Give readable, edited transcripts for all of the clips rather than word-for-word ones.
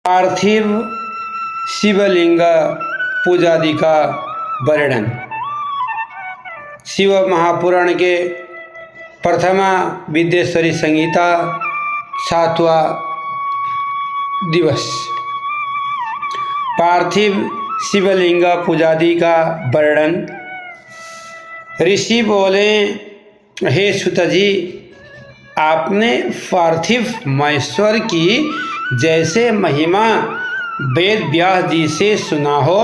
पार्थिव शिवलिंग पूजादि का वर्णन। शिव महापुराण के प्रथमा विद्येश्वरी संहिता 7वां दिवस। पार्थिव शिवलिंग पूजादि का वर्णन। ऋषि बोले, हे सुत जी, आपने पार्थिव महेश्वर की जैसे महिमा वेद व्यास जी से सुना हो,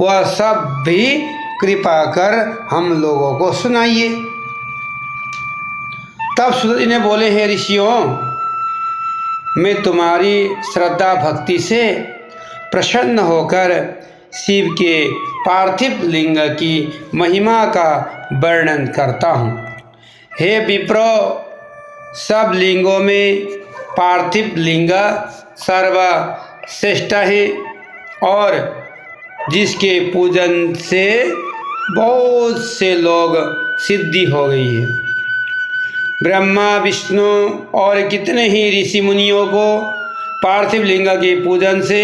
वह सब भी कृपा कर हम लोगों को सुनाइए। तब सुत जी ने बोले, हे ऋषियों, मैं तुम्हारी श्रद्धा भक्ति से प्रसन्न होकर शिव के पार्थिव लिंग की महिमा का वर्णन करता हूँ। हे विप्रो, सब लिंगों में पार्थिव लिंग सर्वश्रेष्ठ है और जिसके पूजन से बहुत से लोग सिद्धि हो गई है। ब्रह्मा, विष्णु और कितने ही ऋषि मुनियों को पार्थिव लिंग के पूजन से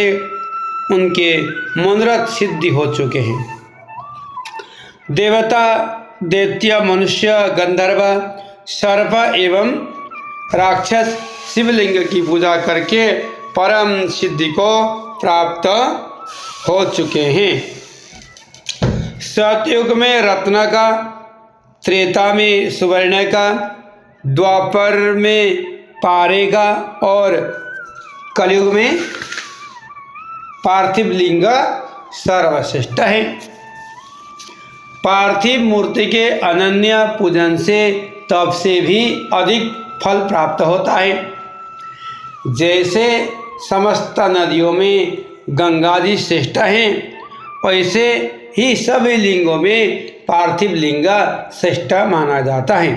उनके मनोरथ सिद्धि हो चुके हैं। देवता, दैत्य, मनुष्य, गंधर्व, सर्प एवं राक्षस शिवलिंग की पूजा करके परम सिद्धि को प्राप्त हो चुके हैं। सतयुग में रत्न का, त्रेता में सुवर्ण का, द्वापर में पारे का और कलयुग में पार्थिव लिंग सर्वश्रेष्ठ है। पार्थिव मूर्ति के अनन्य पूजन से तप से भी अधिक फल प्राप्त होता है। जैसे समस्त नदियों में गंगा जी श्रेष्ठ हैं, वैसे ही सभी लिंगों में पार्थिव लिंग श्रेष्ठ माना जाता है।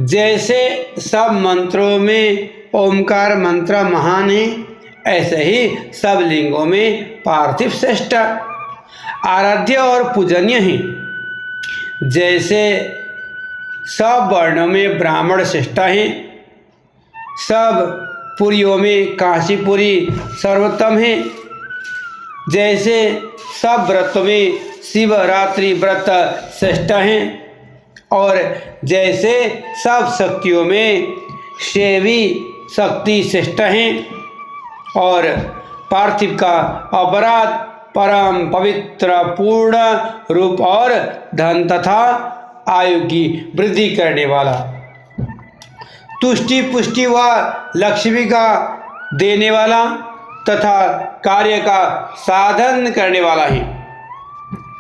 जैसे सब मंत्रों में ओमकार मंत्र महान है, ऐसे ही सब लिंगों में पार्थिव श्रेष्ठ आराध्य और पूजनीय है। जैसे सब वर्णों में ब्राह्मण श्रेष्ठ हैं, सब पुरियों में काशीपुरी सर्वोत्तम है। जैसे सब व्रतों में शिवरात्रि व्रत श्रेष्ठ हैं और जैसे सब शक्तियों में शैवी शक्ति श्रेष्ठ हैं और पार्थिव का अपराध परम पवित्र पूर्ण रूप और धन तथा आयु की वृद्धि करने वाला, तुष्टि पुष्टि व लक्ष्मी का देने वाला तथा कार्य का साधन करने वाला है।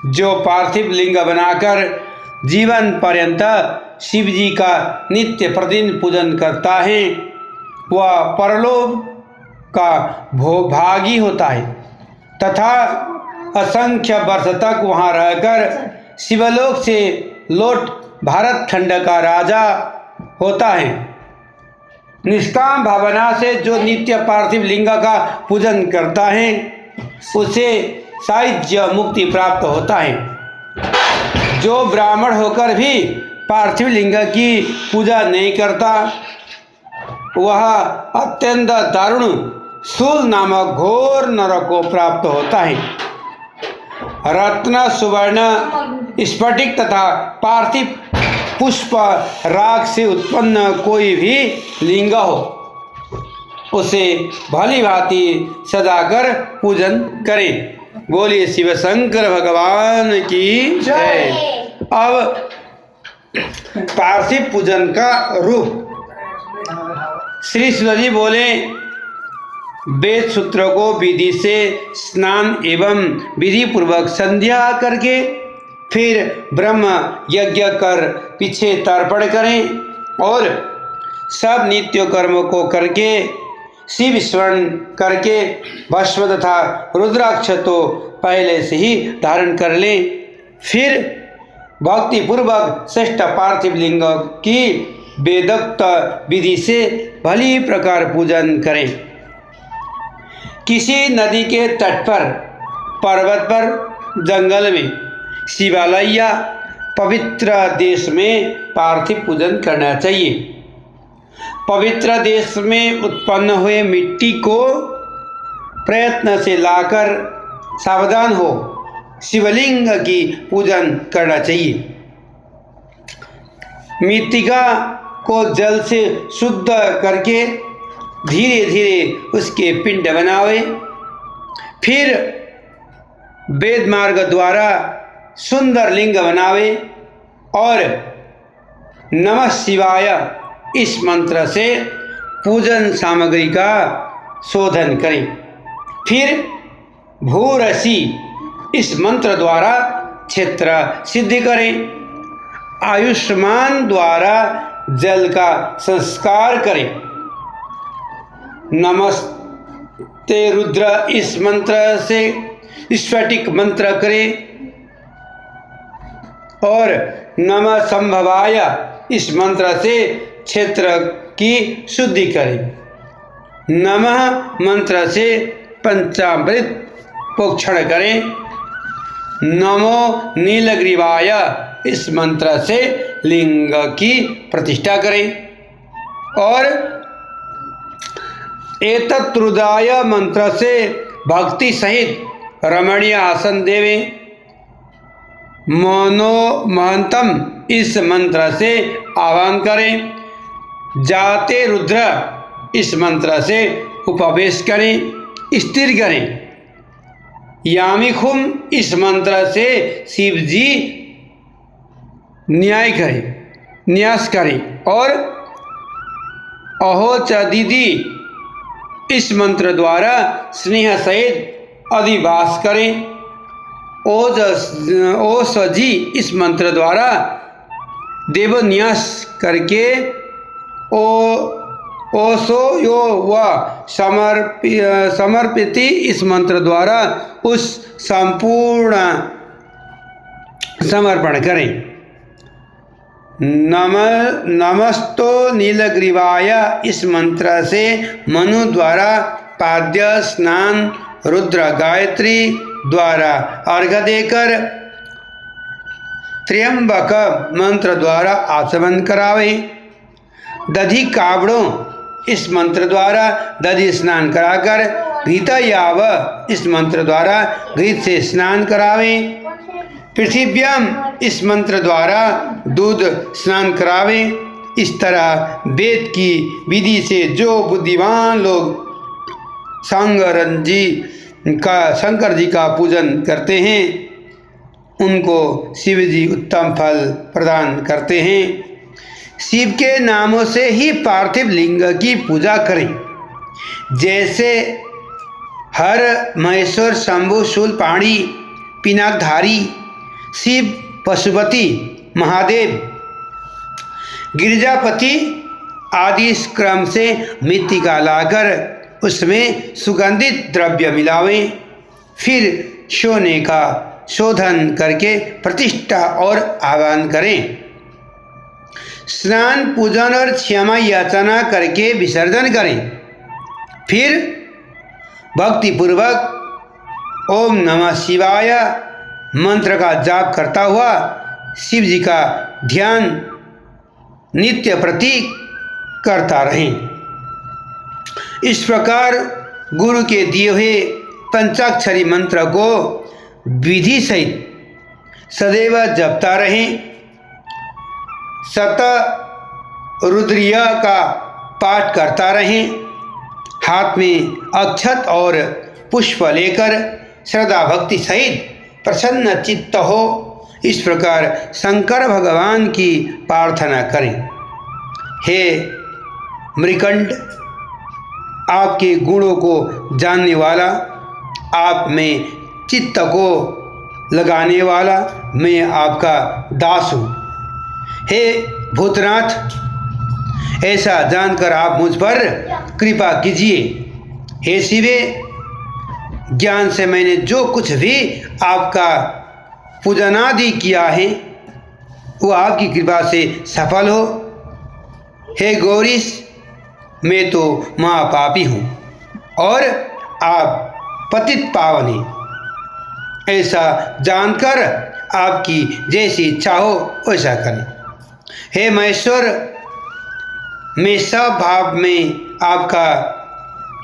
जो पार्थिव लिंग बनाकर जीवन पर्यंत शिव जी का नित्य प्रतिदिन पूजन करता है, वह परलोक का भोभागी होता है तथा असंख्य वर्ष तक वहाँ रहकर शिवलोक से लौट भारत खंड का राजा होता है। निष्काम भावना से जो नित्य पार्थिव लिंग का पूजन करता है, उसे साहित्य मुक्ति प्राप्त होता है। जो ब्राह्मण होकर भी पार्थिव लिंग की पूजा नहीं करता, वह अत्यंत दारुण शूल नामक घोर नरक को प्राप्त होता है। रत्न, सुवर्ण, स्फटिक तथा पार्थिव पुष्प राग से उत्पन्न कोई भी लिंग हो, उसे भली भांति सजाकर पूजन करें। बोलिए शिव शंकर भगवान की जय। अब पार्थिव पूजन का रूप। श्री सुत जी बोले, वेद सूत्रों को विधि से स्नान एवं विधि पूर्वक संध्या करके फिर ब्रह्म यज्ञ कर पीछे तर्पण करें और सब नित्य कर्मों को करके शिव स्मरण करके भस्म तथा रुद्राक्ष तो पहले से ही धारण कर लें। फिर भक्ति पूर्वक श्रेष्ठ पार्थिव लिंग की वेदोक्त विधि से भली प्रकार पूजन करें। किसी नदी के तट पर, पर्वत पर, जंगल में, शिवालय या पवित्र देश में पार्थिव पूजन करना चाहिए। पवित्र देश में उत्पन्न हुए मिट्टी को प्रयत्न से लाकर सावधान हो शिवलिंग की पूजन करना चाहिए। मृत्तिका को जल से शुद्ध करके धीरे धीरे उसके पिंड बनावे, फिर वेद मार्ग द्वारा सुंदर लिंग बनावे और नमः शिवाय इस मंत्र से पूजन सामग्री का शोधन करें। फिर भूरसी इस मंत्र द्वारा क्षेत्र सिद्धि करें। आयुष्मान द्वारा जल का संस्कार करें। नमस्ते रुद्र इस मंत्र से स्फटिक मंत्र करें और नमः संभवाय इस मंत्र से क्षेत्र की शुद्धि करें। नमः मंत्र से पंचामृत प्रोक्षण करें। नमो नीलग्रीवाय इस मंत्र से लिंग की प्रतिष्ठा करें और एतत्रुदाय मंत्र से भक्ति सहित रमणीय आसन देवें। मनोमहंतम इस मंत्र से आह्वान करें। जाते रुद्र इस मंत्र से उपवेश करें, स्थिर करें। यामिखुम इस मंत्र से शिव जी न्यास करें और अहो च दीदी इस मंत्र द्वारा स्नेह सहित अधिवास करें। ओसजी इस मंत्र द्वारा देवन्यास करके ओसो यो व समर्पिति इस मंत्र द्वारा उस संपूर्ण समर्पण करें। नमस्तो नीलग्रीवाय इस मंत्र से मनु द्वारा पाद्य स्नान रुद्र गायत्री द्वारा अर्घ्य देकर त्र्यंबक मंत्र द्वारा आचमन करावे। दधि कावड़ों इस मंत्र द्वारा दधि स्नान कराकर घृतयाव इस मंत्र द्वारा घृत से स्नान करावें। पृथिव्याम इस मंत्र द्वारा दूध स्नान करावें। इस तरह वेद की विधि से जो बुद्धिमान लोग शंकर जी का पूजन करते हैं उनको शिव जी उत्तम फल प्रदान करते हैं। शिव के नामों से ही पार्थिव लिंग की पूजा करें, जैसे हर महेश्वर शंभु शूलपाणी पिनाकधारी शिव पशुपति महादेव गिरिजापति आदि इस क्रम से मृत्तिका लाकर उसमें सुगंधित द्रव्य मिलावें। फिर सोने का शोधन करके प्रतिष्ठा और आह्वान करें। स्नान पूजन और क्षमा याचना करके विसर्जन करें। फिर भक्तिपूर्वक ओम नमः शिवाय मंत्र का जाप करता हुआ शिव जी का ध्यान नित्य प्रति करता रहें। इस प्रकार गुरु के दिए हुए पंचाक्षरी मंत्र को विधि सहित सदैव जपता रहें। शतरुद्रीय का पाठ करता रहें। हाथ में अक्षत और पुष्प लेकर श्रद्धा भक्ति सहित प्रसन्न चित्त हो इस प्रकार शंकर भगवान की प्रार्थना करें। हे मृकंड, आपके गुणों को जानने वाला, आप में चित्त को लगाने वाला मैं आपका दास हूँ। हे भूतनाथ, ऐसा जानकर आप मुझ पर कृपा कीजिए। हे शिवे, ज्ञान से मैंने जो कुछ भी आपका पूजनादि किया है वो आपकी कृपा से सफल हो। हे गौरीश, मैं तो महापापी हूँ और आप पतित पावन हैं। ऐसा जानकर आपकी जैसी इच्छा हो वैसा करें। हे महेश्वर, मैं सब भाव में आपका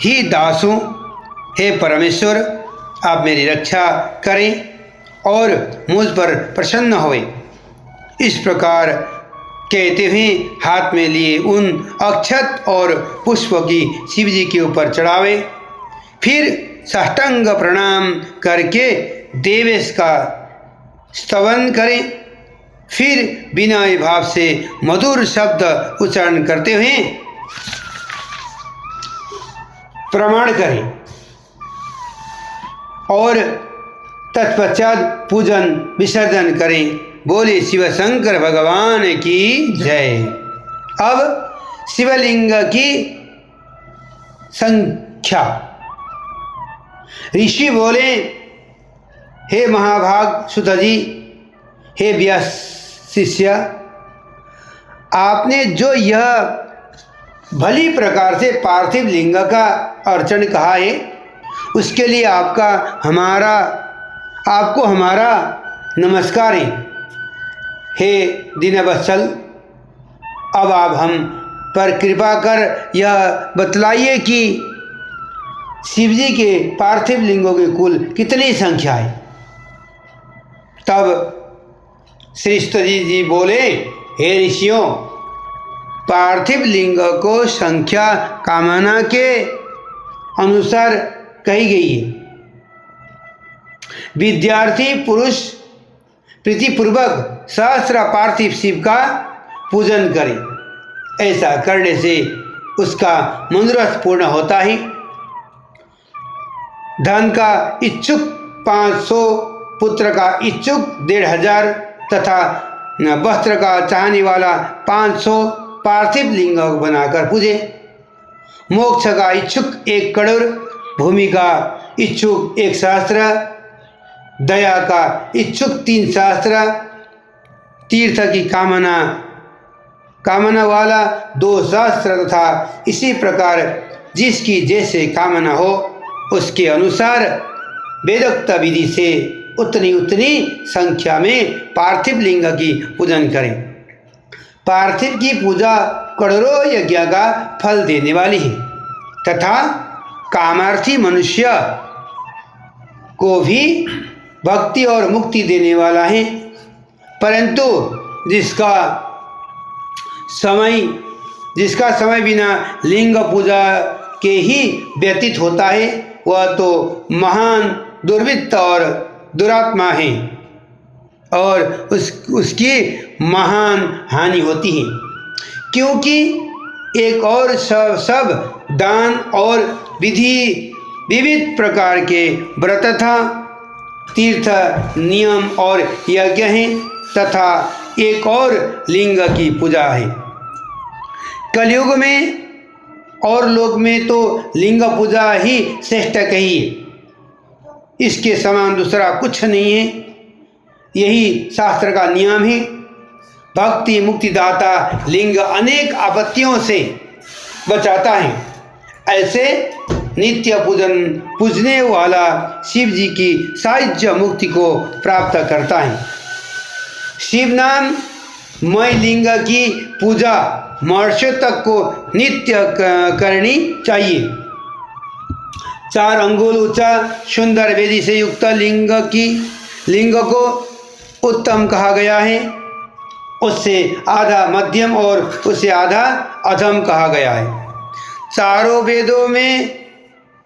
ही दास हूँ। हे परमेश्वर, आप मेरी रक्षा करें और मुझ पर प्रसन्न होए। इस प्रकार कहते हुए हाथ में लिए उन अक्षत और पुष्प की शिव जी के ऊपर चढ़ावे। फिर साष्टांग प्रणाम करके देवेश का स्तवन करें। फिर विनय भाव से मधुर शब्द उच्चारण करते हुए प्रमाण करें और तत्पश्चात पूजन विसर्जन करें। बोले शिव शंकर भगवान की जय। अब शिवलिंग की संख्या। ऋषि बोले, हे महाभाग सुत जी, हे व्यास शिष्य, आपने जो यह भली प्रकार से पार्थिव लिंग का अर्चन कहा है, उसके लिए आपको हमारा नमस्कार है। हे दीनवत्सल, अब आप हम पर कृपा कर यह बतलाइए कि शिवजी के पार्थिव लिंगों की कुल कितनी संख्या है। तब श्री स्तुति जी बोले, हे ऋषियों, पार्थिव लिंग को संख्या कामना के अनुसार कही गई है। विद्यार्थी पुरुष प्रीतिपूर्वक सहस्र पार्थिव शिव का पूजन करे। ऐसा करने से उसका मनोरथ पूर्ण होता है। धन का इच्छुक 500, पुत्र का इच्छुक 1500 तथा वस्त्र का चाहने वाला 500 पार्थिव लिंग बनाकर पूजे। मोक्ष का इच्छुक 1 करोड़, भूमि का इच्छुक 1 सहस्त्र, दया का इच्छुक 3 सहस्त्र, तीर्थ की कामना वाला 2 सहस्त्र तथा इसी प्रकार जिसकी जैसे कामना हो उसके अनुसार वेदोक्त विधि से उतनी संख्या में पार्थिव लिंग की पूजन करें। पार्थिव की पूजा करोड़ों यज्ञ का फल देने वाली है तथा कामार्थी मनुष्य को भी भक्ति और मुक्ति देने वाला है। परंतु जिसका समय बिना लिंग पूजा के ही व्यतीत होता है, वह तो महान दुर्वृत्त और दुरात्मा है और उसकी महान हानि होती है। क्योंकि एक और सब दान और विविध प्रकार के व्रत तथा तीर्थ नियम और यज्ञ हैं तथा एक और लिंग की पूजा है। कलयुग में और लोक में तो लिंग पूजा ही श्रेष्ठ कही है। इसके समान दूसरा कुछ नहीं है। यही शास्त्र का नियम है। भक्ति मुक्तिदाता लिंग अनेक आपत्तियों से बचाता है। ऐसे नित्य पूजने वाला शिव जी की साहित्य मुक्ति को प्राप्त करता है। शिव नाम मय लिंग की पूजा महर्षियों तक को नित्य करनी चाहिए। 4 अंगुल ऊंचा सुंदर वेदी से युक्त लिंग को उत्तम कहा गया है। उससे आधा मध्यम और उससे आधा अधम कहा गया है। चारों वेदों में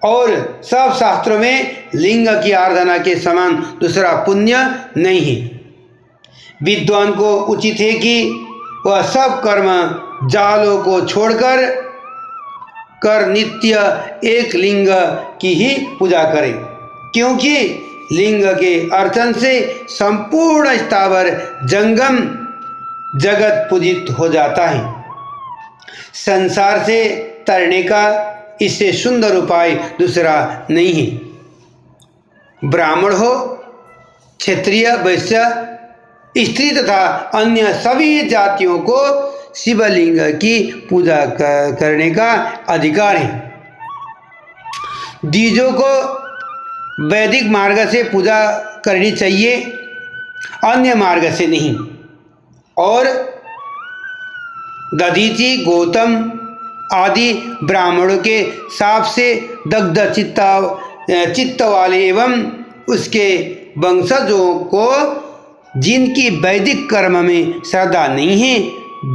और सब शास्त्रों में लिंग की आराधना के समान दूसरा पुण्य नहीं है। विद्वान को उचित है कि वह सब कर्म जालों को छोड़कर नित्य एक लिंग की ही पूजा करे, क्योंकि लिंग के अर्चन से संपूर्ण स्थावर जंगम जगत पूजित हो जाता है। संसार से तरने का इससे सुंदर उपाय दूसरा नहीं है। ब्राह्मण हो, क्षत्रिय, वैश्य, स्त्री तथा अन्य सभी जातियों को शिवलिंग की पूजा करने का अधिकार है। द्विजों को वैदिक मार्ग से पूजा करनी चाहिए, अन्य मार्ग से नहीं। और दधीचि, गौतम, आदि ब्राह्मणों के साप से दग्ध चित्त वाले एवं उसके वंशजों को जिनकी वैदिक कर्म में श्रद्धा नहीं है,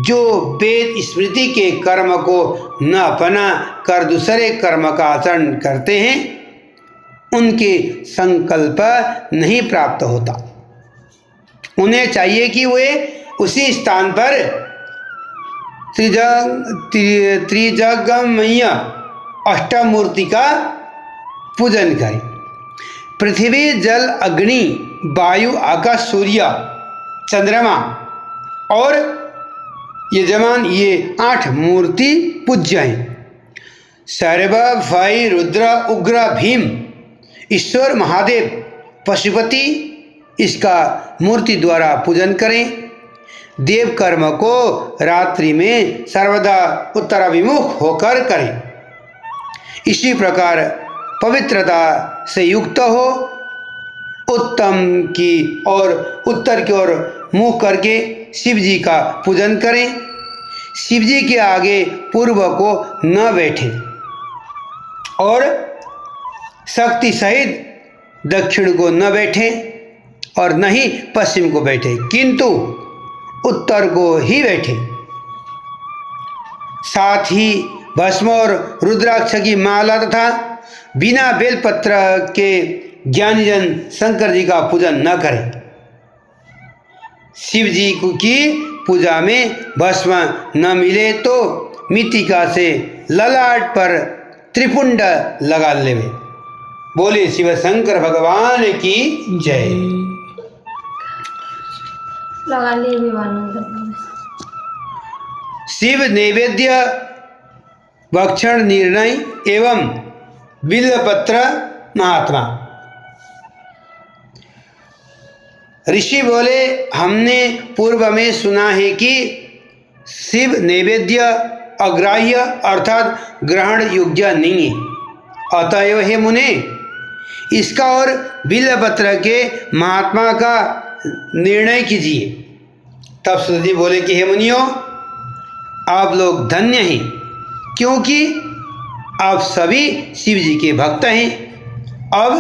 जो वेद स्मृति के कर्म को न अपना कर दूसरे कर्म का आचरण करते हैं, उनके संकल्प नहीं प्राप्त होता। उन्हें चाहिए कि वे उसी स्थान पर त्रिजगमय अष्टमूर्ति का पूजन करें। पृथ्वी, जल, अग्नि, वायु, आकाश, सूर्य, चंद्रमा और यजमान, ये 8 मूर्ति पूज्य हैं। सर्व, भय, रुद्र, उग्र, भीम, ईश्वर, महादेव, पशुपति, इसका मूर्ति द्वारा पूजन करें। देव कर्म को रात्रि में सर्वदा उत्तराभिमुख होकर करें। इसी प्रकार पवित्रता से युक्त हो उत्तम की और उत्तर की ओर मुँह करके शिव जी का पूजन करें। शिव जी के आगे पूर्व को न बैठे और शक्ति सहित दक्षिण को न बैठे और न ही पश्चिम को बैठे, किंतु उत्तर को ही बैठे। साथ ही भस्म और रुद्राक्ष की माला तथा बिना बेलपत्र के ज्ञानीजन शंकर जी का पूजन न करें। शिव जी की पूजा में भस्म न मिले तो मृत्तिका से ललाट पर त्रिपुंड लगा लेवे। बोले शिव शंकर भगवान की जय। लगा ले शिव नैवेद्य भक्षण निर्णय एवं बिल्वपत्र महात्मा। ऋषि बोले, हमने पूर्व में सुना है कि शिव नैवेद्य अग्राह्य अर्थात ग्रहण योग्य नहीं है। अतएव हे मुने, इसका और बिल्वपत्र के महात्मा का निर्णय कीजिए। तब सुरजी बोले कि हे मुनियों, आप लोग धन्य हैं, क्योंकि आप सभी शिव जी के भक्त हैं। अब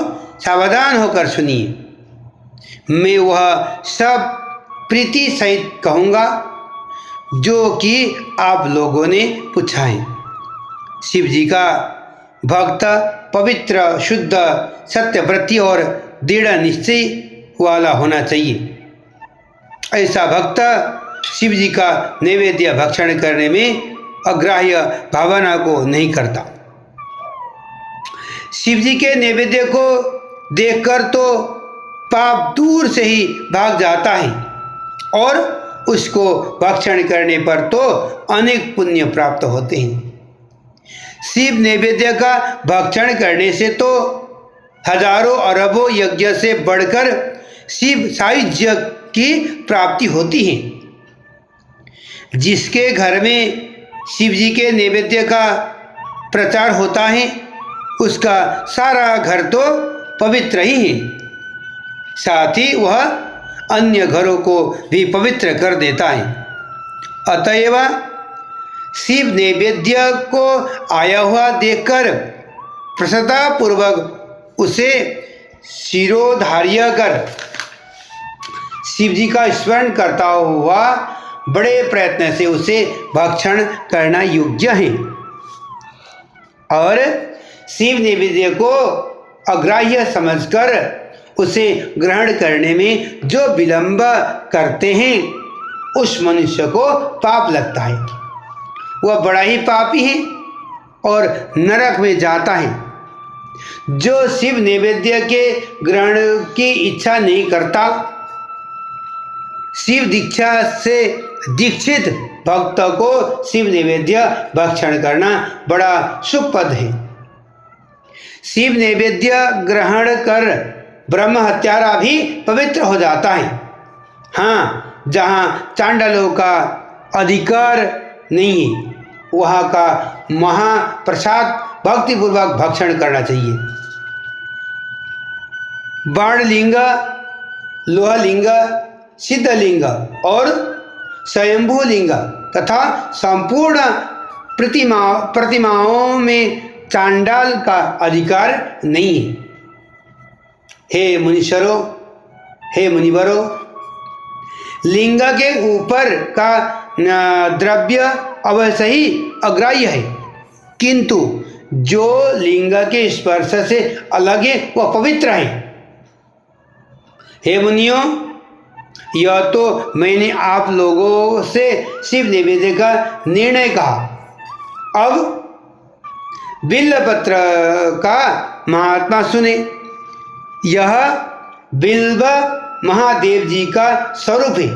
सावधान होकर सुनिए। मैं वह सब प्रीति सहित कहूँगा जो कि आप लोगों ने पूछा है। शिव जी का भक्त पवित्र, शुद्ध, सत्यव्रती और दृढ़ निश्चय वाला होना चाहिए। ऐसा भक्त शिव जी का नैवेद्य भक्षण करने में अग्राह्य भावना को नहीं करता। शिव जी के नैवेद्य को देखकर तो पाप दूर से ही भाग जाता है और उसको भक्षण करने पर तो अनेक पुण्य प्राप्त होते हैं। शिव नैवेद्य का भक्षण करने से तो हजारों अरबों यज्ञ से बढ़कर शिव सायुज्य की प्राप्ति होती है। जिसके घर में शिव जी के नैवेद्य का प्रचार होता है, उसका सारा घर तो पवित्र ही है, साथ ही वह अन्य घरों को भी पवित्र कर देता है। अतएव शिव नैवेद्य को आया हुआ देखकर प्रसन्नतापूर्वक उसे शिरोधार्य कर शिव जी का स्मरण करता हुआ बड़े प्रयत्न से उसे भक्षण करना योग्य है। और शिव नैवेद्य को अग्राह्य समझकर उसे ग्रहण करने में जो विलंब करते हैं, उस मनुष्य को पाप लगता है। वह बड़ा ही पापी है और नरक में जाता है। जो शिव नैवेद्य के ग्रहण की इच्छा नहीं करता, शिव दीक्षा से दीक्षित भक्त को शिव नैवेद्य भक्षण करना बड़ा शुभ पद है। शिव नैवेद्य ग्रहण कर ब्रह्म हत्यारा भी पवित्र हो जाता है। हाँ, जहाँ चांडालों का अधिकार नहीं है, वहाँ का महाप्रसाद भक्तिपूर्वक भक्षण करना चाहिए। बाणलिंग, लोहलिंग, सिद्धलिंग और स्वयंभू लिंग तथा संपूर्ण प्रतिमाओं में चांडाल का अधिकार नहीं है। हे मुनीश्वरों, हे मुनिवरों, लिंग के ऊपर का द्रव्य अवश्य ही अग्राह्य है, किंतु जो लिंग के स्पर्श से अलग है वह पवित्र है। हे मुनियों, यह तो मैंने आप लोगों से शिव नैवेद्य का निर्णय कहा। अब बिल्वपत्र का महात्मा सुने। यह बिल्व महादेव जी का स्वरूप है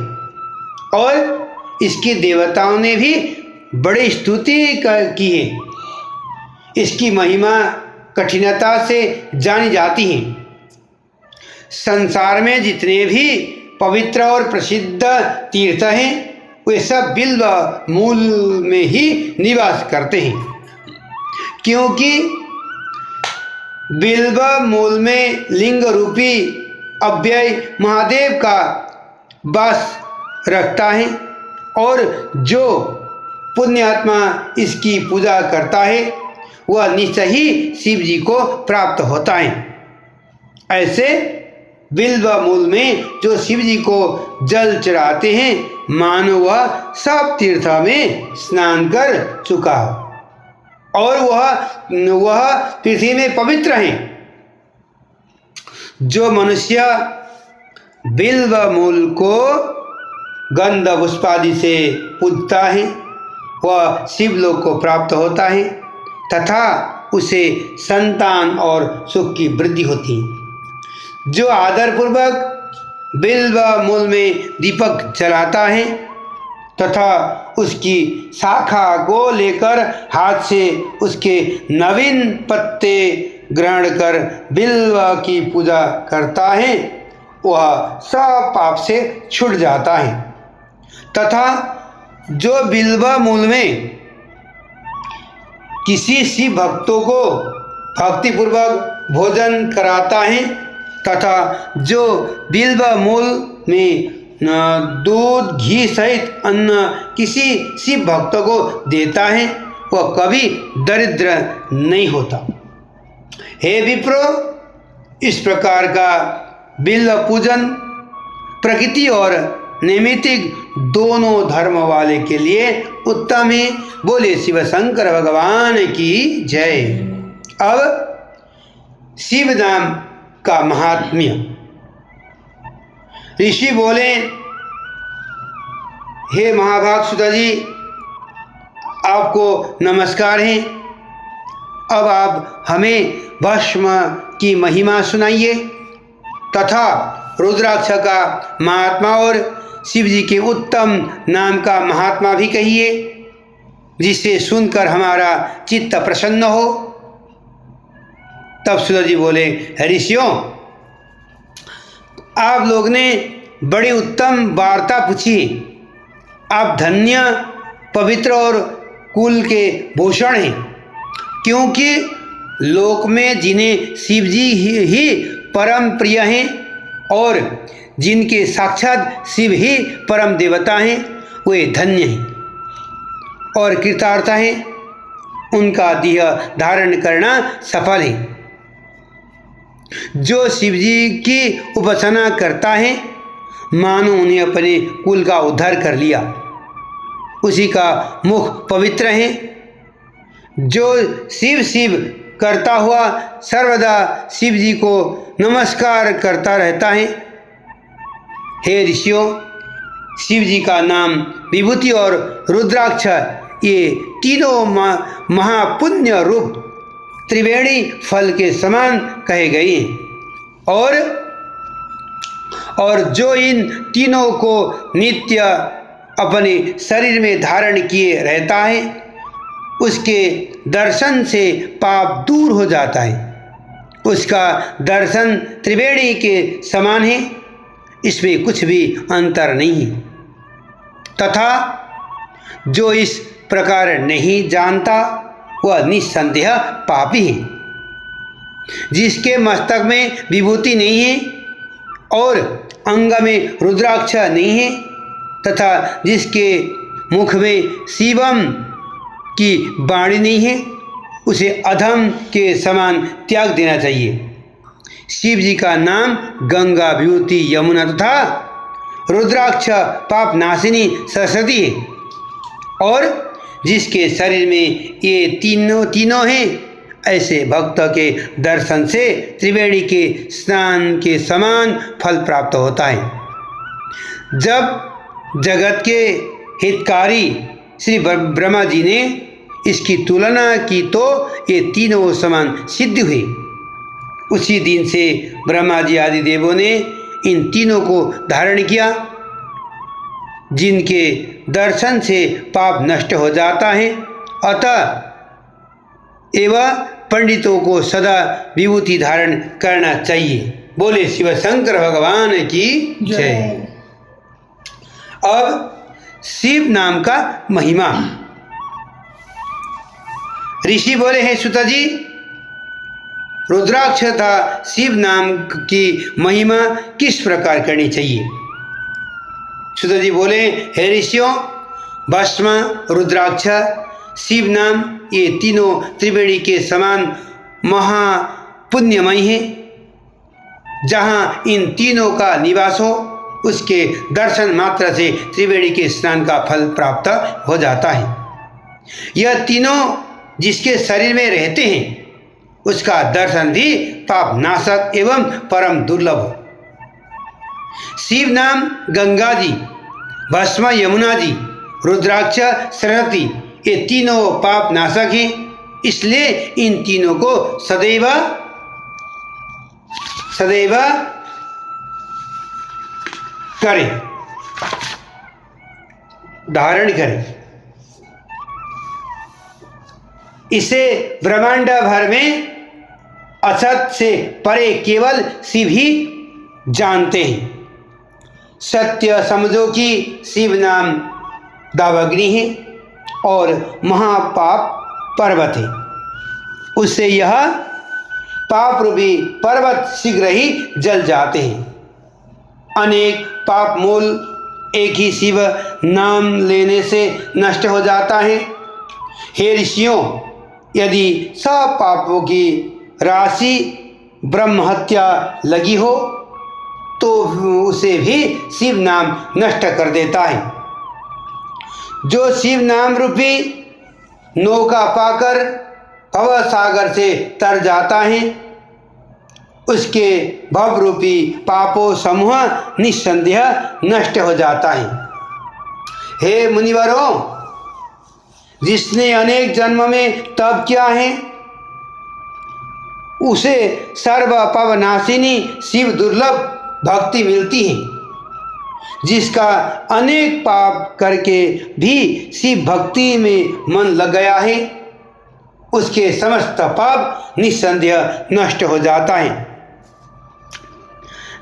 और इसकी देवताओं ने भी बड़ी स्तुति की है। इसकी महिमा कठिनता से जानी जाती है। संसार में जितने भी पवित्र और प्रसिद्ध तीर्थ हैं वे सब बिल्व मूल में ही निवास करते हैं, क्योंकि बिल्व मूल में लिंग रूपी अव्यय महादेव का वास रखता है और जो पुण्यात्मा इसकी पूजा करता है वह निश्चय ही शिव जी को प्राप्त होता है। ऐसे बिल्व मूल में जो शिव जी को जल चढ़ाते हैं मानो वह सब तीर्थ में स्नान कर चुका और वह पृथ्वी में पवित्र है। जो मनुष्य बिल्व मूल को गंध पुष्पादि से पूजता है वह शिवलोक को प्राप्त होता है तथा उसे संतान और सुख की वृद्धि होती है। जो आदरपूर्वक बिल्व मूल में दीपक जलाता है तथा उसकी शाखा को लेकर हाथ से उसके नवीन पत्ते ग्रहण कर बिल्व की पूजा करता है वह सब पाप से छूट जाता है। तथा जो बिल्व मूल में किसी शिव भक्तों को भक्तिपूर्वक भोजन कराता है तथा जो बिल्व मूल में दूध घी सहित अन्न किसी शिव भक्त को देता है वह कभी दरिद्र नहीं होता। हे विप्रो, इस प्रकार का बिल्व पूजन प्रकृति और नैमित्तिक दोनों धर्म वाले के लिए उत्तम है। बोले शिव शंकर भगवान की जय। अब शिव नाम का महात्म्य। ऋषि बोले, हे महाभागसुता जी, आपको नमस्कार है। अब आप हमें भस्म की महिमा सुनाइए तथा रुद्राक्ष का महात्मा और शिव जी के उत्तम नाम का महात्मा भी कहिए, जिसे सुनकर हमारा चित्त प्रसन्न हो। तब सुत जी बोले, ऋषियों, आप लोग ने बड़ी उत्तम वार्ता पूछी। आप धन्य, पवित्र और कुल के भूषण हैं, क्योंकि लोक में जिन्हें शिव जी ही परम प्रिय हैं और जिनके साक्षात शिव ही परम देवता हैं वे धन्य हैं और कृतार्थ हैं। उनका देह धारण करना सफल है। जो शिव जी की उपासना करता है मानो उन्हें अपने कुल का उद्धार कर लिया। उसी का मुख पवित्र है। जो शिव शिव करता हुआ सर्वदा शिव जी को नमस्कार करता रहता है। हे ऋषियों, शिव जी का नाम, विभूति और रुद्राक्ष ये तीनों महापुण्य रूप त्रिवेणी फल के समान कहे गए हैं और जो इन तीनों को नित्य अपने शरीर में धारण किए रहता है उसके दर्शन से पाप दूर हो जाता है। उसका दर्शन त्रिवेणी के समान है, इसमें कुछ भी अंतर नहीं है। तथा जो इस प्रकार नहीं जानता वह निस्संदेह पापी है। जिसके मस्तक में विभूति नहीं है और अंग में रुद्राक्ष नहीं है तथा जिसके मुख में शिवम की वाणी नहीं है, उसे अधम के समान त्याग देना चाहिए। शिव जी का नाम गंगा, विभूति, यमुना तथा रुद्राक्ष पाप नाशिनी सरस्वती है, और जिसके शरीर में ये तीनों हैं, ऐसे भक्त के दर्शन से त्रिवेणी के स्नान के समान फल प्राप्त होता है। जब जगत के हितकारी श्री ब्रह्मा जी ने इसकी तुलना की तो ये तीनों समान सिद्ध हुए। उसी दिन से ब्रह्मा जी आदि देवों ने इन तीनों को धारण किया, जिनके दर्शन से पाप नष्ट हो जाता है। अतः एवं पंडितों को सदा विभूति धारण करना चाहिए। बोले शिव शंकर भगवान की जय। अब शिव नाम का महिमा। ऋषि बोले हैं सुत जी, रुद्राक्ष तथा शिव नाम की महिमा किस प्रकार करनी चाहिए? सुत जी बोले, हे ऋषियों, भस्म, रुद्राक्ष, शिव नाम ये तीनों त्रिवेणी के समान महापुण्यमय हैं। जहाँ इन तीनों का निवास हो, उसके दर्शन मात्र से त्रिवेणी के स्नान का फल प्राप्त हो जाता है। यह तीनों जिसके शरीर में रहते हैं, उसका दर्शन भी पाप नाशक एवं परम दुर्लभ हो। शिव नाम गंगा जी, भस्म यमुना जी, रुद्राक्ष सरस्वती ये तीनों पाप नाशक हैं। इसलिए इन तीनों को सदैव करें, धारण करें। इसे ब्रह्मांड भर में असत से परे केवल शिव ही जानते हैं। सत्य समझो कि शिव नाम दावाग्नि है और महापाप पर्वत है। उससे यह पाप रूपी पर्वत शीघ्र ही जल जाते हैं। अनेक पाप मूल एक ही शिव नाम लेने से नष्ट हो जाता है। हे ऋषियों, यदि सब पापों की राशि ब्रह्म हत्या लगी हो तो उसे भी शिव नाम नष्ट कर देता है। जो शिव नाम रूपी नौका पाकर भव सागर से तर जाता है, उसके भव रूपी पापों समूह निस्संदेह नष्ट हो जाता है। हे मुनिवरों, जिसने अनेक जन्म में तप किया है, उसे सर्व पापनाशिनी शिव दुर्लभ भक्ति मिलती है। जिसका अनेक पाप करके भी शिव भक्ति में मन लग गया है, उसके समस्त पाप निस्संदेह नष्ट हो जाता है।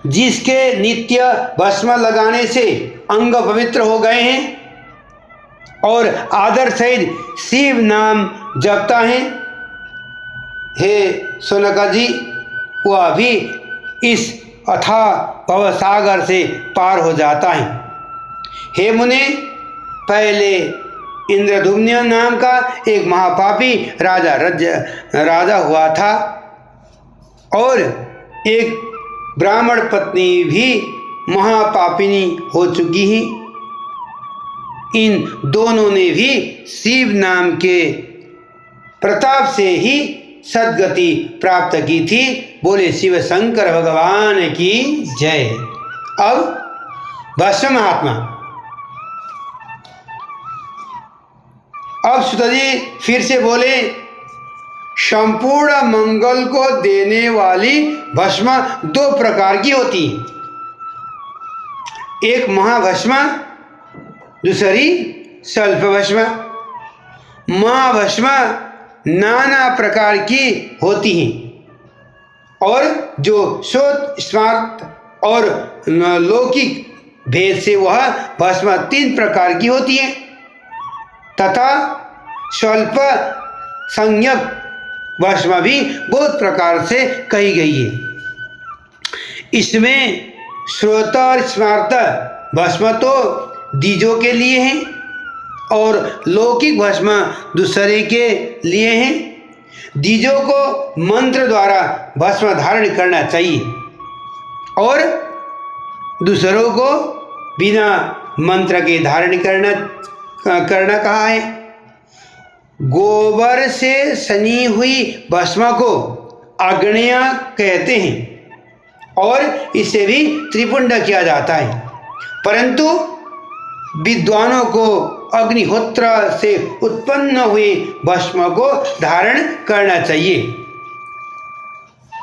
जिसके नित्य भस्म लगाने से अंग पवित्र हो गए हैं और आदर सहित शिव नाम जपता है, हे सोनका जी, वह भी इस अथाह भवसागर से पार हो जाता है। हे मुने, पहले इंद्रदुम्न नाम का एक महापापी राजा हुआ था और एक ब्राह्मण पत्नी भी महापापिनी हो चुकी है। इन दोनों ने भी शिव नाम के प्रताप से ही सद्गति प्राप्त की थी। बोले शिव शंकर भगवान की जय। अब भस्म महात्मा। अब सुत जी फिर से बोले, संपूर्ण मंगल को देने वाली भस्म दो प्रकार की होती है, एक महाभस्म, दूसरी स्वल्प भस्म। महाभस्म नाना प्रकार की होती हैं और जो शोध स्मार्त और लौकिक भेद से वह भस्म 3 प्रकार की होती है तथा स्वल्प संज्ञक भस्म भी बहुत प्रकार से कही गई है। इसमें श्रोत और स्मार्त भस्म तो द्विजों के लिए है और लौकिक भस्म दूसरे के लिए हैं। द्विजों को मंत्र द्वारा भस्म धारण करना चाहिए और दूसरों को बिना मंत्र के धारण करना कहा है। गोबर से सनी हुई भस्म को अग्न्या कहते हैं और इसे भी त्रिपुंड किया जाता है, परंतु विद्वानों को अग्निहोत्र से उत्पन्न हुए भस्म को धारण करना चाहिए।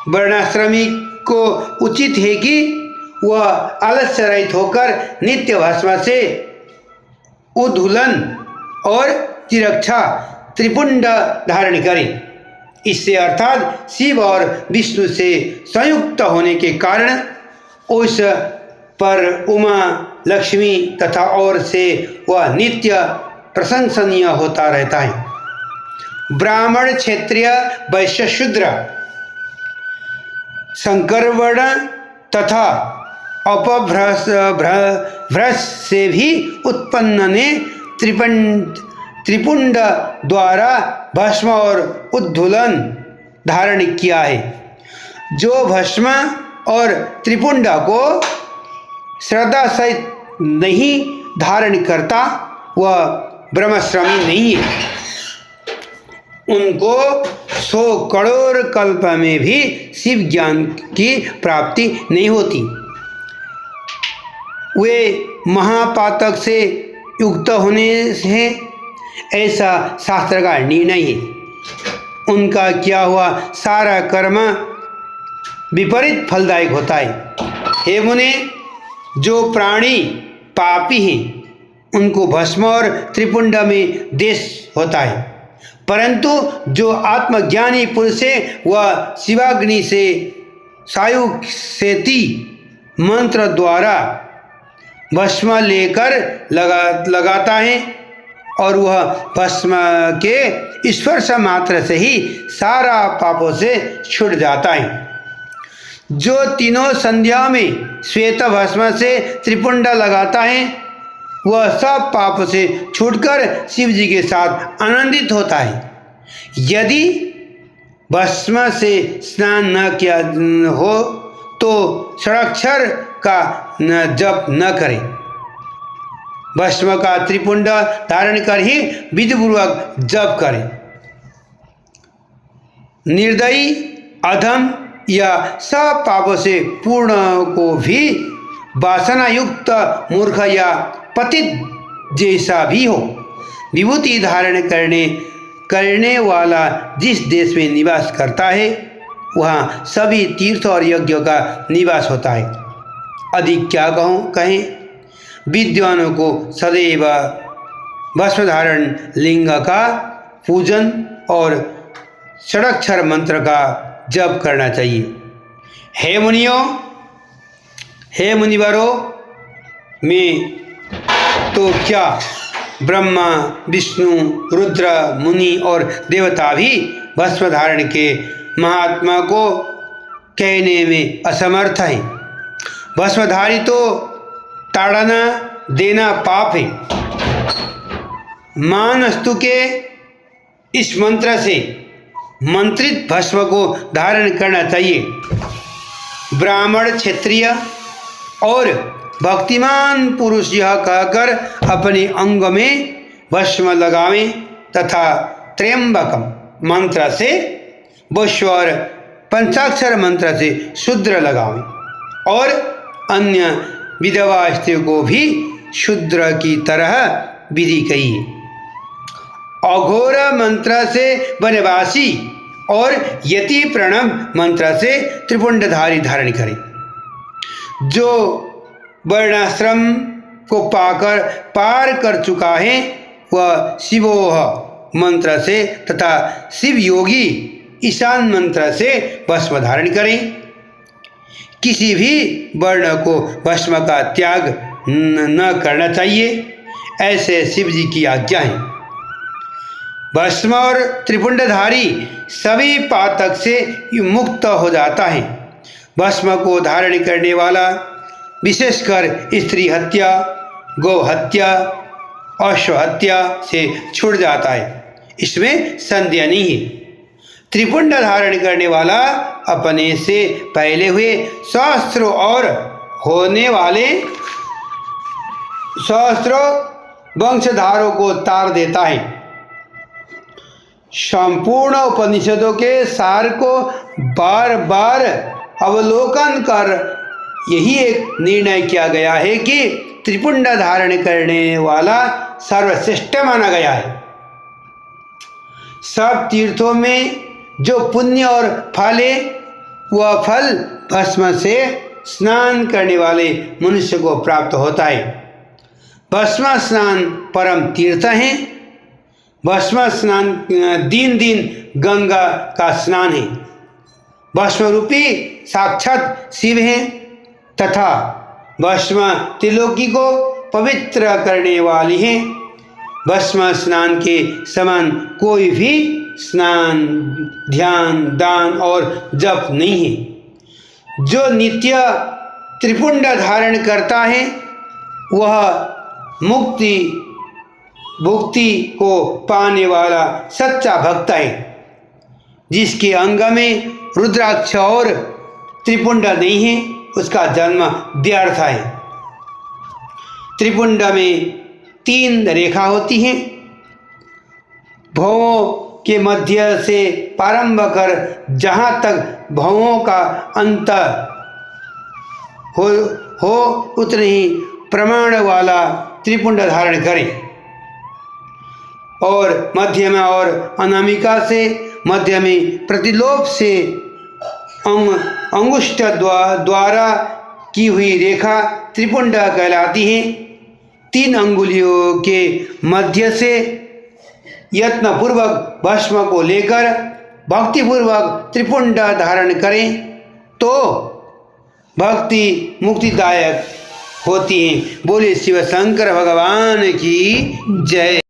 वर्णाश्रमी को उचित है कि वह आलस्य रहित होकर नित्य भस्म से उद्धूलन और तिरक्षा त्रिपुंड धारण करे। इससे अर्थात शिव और विष्णु से संयुक्त होने के कारण उस पर उमा लक्ष्मी तथा और से वह नित्य प्रशंसनीय होता रहता है। ब्राह्मण, क्षत्रिय, वैश्य, शूद्र, संकर वर्ण तथा अपभ्रंश से भी उत्पन्न ने त्रिपुंड द्वारा भस्म और उद्धूलन धारण किया है। जो भस्म और त्रिपुंड को श्रद्धा सहित नहीं धारण करता वह ब्रह्मश्रमी नहीं है। उनको 100 करोड़ कल्प में भी शिव ज्ञान की प्राप्ति नहीं होती। वे महापातक से युक्त होने से ऐसा शास्त्र का निर्णय है। उनका किया हुआ सारा कर्म विपरीत फलदायक होता है। हे मुने, जो प्राणी पापी हैं उनको भस्म और त्रिपुंड में देश होता है, परंतु जो आत्मज्ञानी पुरुष है वह शिवाग्नि से सायुक्षेति मंत्र द्वारा भस्म लेकर लगाता है और वह भस्म के स्पर्श मात्र से ही सारा पापों से छूट जाता है। जो तीनों संध्या में श्वेत भस्म से त्रिपुंड लगाता है वह सब पाप से छूटकर शिव जी के साथ आनंदित होता है। यदि भस्म से स्नान न किया हो तो षडाक्षर का जप न करे। भस्म का त्रिपुंड धारण कर ही विधिपूर्वक जप करे। निर्दयी, अधम या सब पापों से पूर्ण को भी वासना युक्त मूर्ख या पतित जैसा भी हो, विभूति धारण करने वाला जिस देश में निवास करता है वहाँ सभी तीर्थ और यज्ञों का निवास होता है। अधिक क्या कहें, विद्वानों को सदैव भस्म धारण लिंग का पूजन और षडाक्षर मंत्र का जप करना चाहिए। हे मुनियों, हे मुनिवरों, मैं तो क्या ब्रह्मा, विष्णु, रुद्र, मुनि और देवता भी भस्म धारण के महात्मा को कहने में असमर्थ है। भस्मधारी तो ताड़ना देना पाप है। मानस्तु के इस मंत्र से मंत्रित भस्म को धारण करना चाहिए। ब्राह्मण, क्षत्रिय और भक्तिमान पुरुष यह कहकर अपने अंग में भस्म लगावें तथा त्र्यंबकम मंत्र से वैश्व और पंचाक्षर मंत्र से शूद्र लगावें और अन्य विधवा स्त्रियों को भी शूद्र की तरह विधि कहिए। अघोर मंत्र से वनवासी और यति प्रणव मंत्र से त्रिपुंडधारी धारण करें। जो वर्णाश्रम को पार कर चुका है वह शिवोह मंत्र से तथा शिव योगी ईशान मंत्र से भस्म धारण करें। किसी भी वर्ण को भस्म का त्याग न करना चाहिए, ऐसे शिव जी की आज्ञा है। भस्म और त्रिपुंडधारी सभी पातक से मुक्त हो जाता है। भस्म को धारण करने वाला विशेषकर स्त्री हत्या, गौ हत्या अश्वहत्या से छूट जाता है, इसमें संदेह नहीं है। त्रिपुंड धारण करने वाला अपने से पहले हुए सहस्त्रों और होने वाले सहस्त्रों वंशधारों को तार देता है। संपूर्ण उपनिषदों के सार को बार बार अवलोकन कर यही एक निर्णय किया गया है कि त्रिपुंड धारण करने वाला सर्वश्रेष्ठ माना गया है। सब तीर्थों में जो पुण्य और फल है वह फल भस्म से स्नान करने वाले मनुष्य को प्राप्त होता है। भस्म स्नान परम तीर्थ है। भस्म स्नान दिन दिन गंगा का स्नान है। भस्म रूपी साक्षात शिव है तथा भस्म त्रिलोकी को पवित्र करने वाली है। भस्म स्नान के समान कोई भी स्नान, ध्यान, दान और जप नहीं है। जो नित्य त्रिपुंड धारण करता है वह भुक्ति को पाने वाला सच्चा भक्त है। जिसके अंग में रुद्राक्ष और त्रिपुंड नहीं है उसका जन्म व्यर्थ है। त्रिपुंड में 3 रेखा होती हैं। भवों के मध्य से प्रारंभ कर जहाँ तक भवों का अंत हो उतने ही प्रमाण वाला त्रिपुंड धारण करें और मध्य में और अनामिका से मध्य में प्रतिलोप से अंगुष्ठ द्वारा की हुई रेखा त्रिपुंड कहलाती है। 3 अंगुलियों के मध्य से यत्नपूर्वक भस्म को लेकर भक्तिपूर्वक त्रिपुंड धारण करें तो भक्ति मुक्तिदायक होती है। बोले शिव शंकर भगवान की जय।